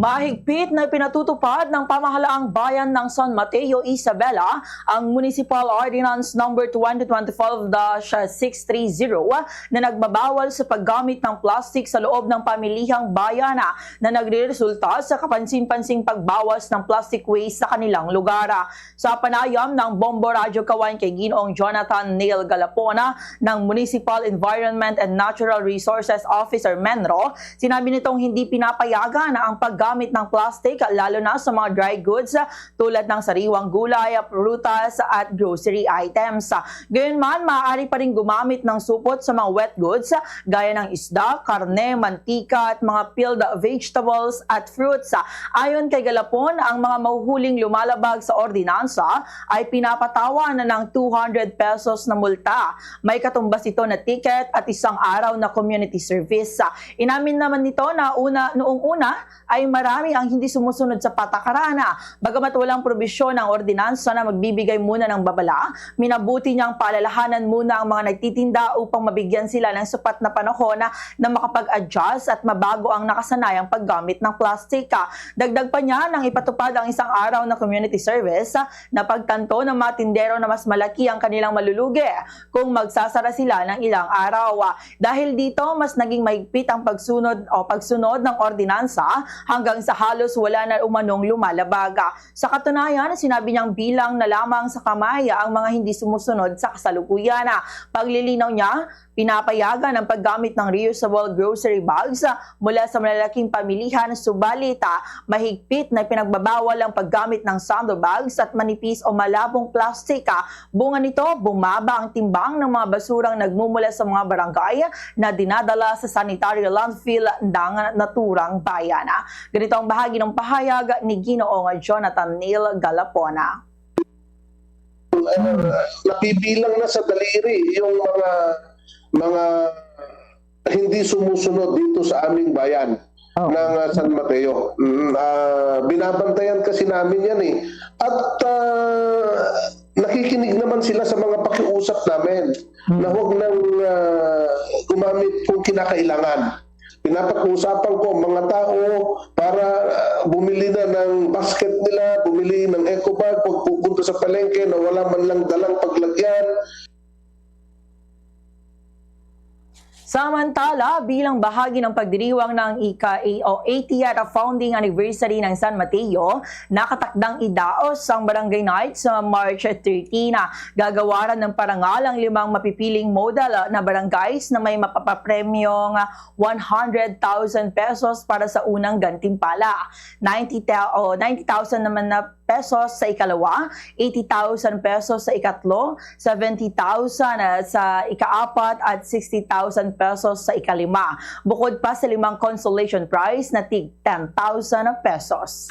Mahigpit na pinatutupad ng pamahalaang bayan ng San Mateo, Isabela ang Municipal Ordinance No. 2025-630 na nagbabawal sa paggamit ng plastic sa loob ng pamilihang bayan na nagreresulta sa kapansin-pansing pagbawas ng plastic waste sa kanilang lugar. Sa panayam ng Bombo Radyo Kawan kay Ginoong Jonathan Neil Galapona ng Municipal Environment and Natural Resources Officer Menro, sinabi nitong hindi pinapayagan na ang paggamit ng plastic lalo na sa mga dry goods tulad ng sariwang gulay, prutas at grocery items. Gayunman, maaari pa rin gumamit ng supot sa mga wet goods gaya ng isda, karne, mantika at mga peeled vegetables at fruits. Ayon kay Galapon, ang mga mahuhuling lumalabag sa ordinansa ay pinapatawan ng 200 pesos na multa. May katumbas ito na ticket at isang araw na community service. Inamin naman nito na noong una ay marami ang hindi sumusunod sa patakaran. Bagamat walang probisyon ang ordinansa na magbibigay muna ng babala, minabuti niyang paalalahanan muna ang mga nagtitinda upang mabigyan sila ng sapat na panahon na makapag-adjust at mabago ang nakasanayang paggamit ng plastic. Dagdag pa niya nang ipatupad ang isang araw na community service na pagtanto ng mga tindero na mas malaki ang kanilang malulugi kung magsasara sila ng ilang araw. Dahil dito, mas naging mahigpit ang pagsunod ng ordinansa hanggang sa halos wala na umanong lumalabag. Sa katunayan, sinabi niyang bilang na lamang sa kamay ang mga hindi sumusunod sa kasalukuyan. Paglilinaw niya, pinapayagan ang paggamit ng reusable grocery bags mula sa malalaking pamilihan, subalit mahigpit na pinagbabawal ang paggamit ng sando bags at manipis o malabong plastik. Bunga nito, bumaba ang timbang ng mga basurang nagmumula sa mga barangay na dinadala sa sanitary landfill ng naturang bayan. Ganito ang bahagi ng pahayag ni Ginoong Jonathan Neil Galapona. Nabibilang na sa daliri yung mga hindi sumusunod dito sa aming bayan ng San Mateo. Binabantayan kasi namin yan eh. At nakikinig naman sila sa mga pakiusap namin na huwag nang gumamit kung kinakailangan. Pinapag-usapan ko mga tao para bumili na ng basket nila, bumili ng eco bag, pag pupunta sa palengke na wala man lang dalang paglagyan. Samantala, bilang bahagi ng pagdiriwang ng 80th founding anniversary ng San Mateo, nakatakdang idaos ang Barangay Night sa March 13. Gagawaran ng parangal ang 5 mapipiling model na barangays na may mapapapremyong 100,000 pesos para sa unang gantimpala, 90,000 naman na pesos sa ikalawa, 80,000 pesos sa ikatlo, 70,000 sa ikaapat at 60,000 pesos sa ikalima. Bukod pa sa 5 consolation prize na tig 10,000 pesos.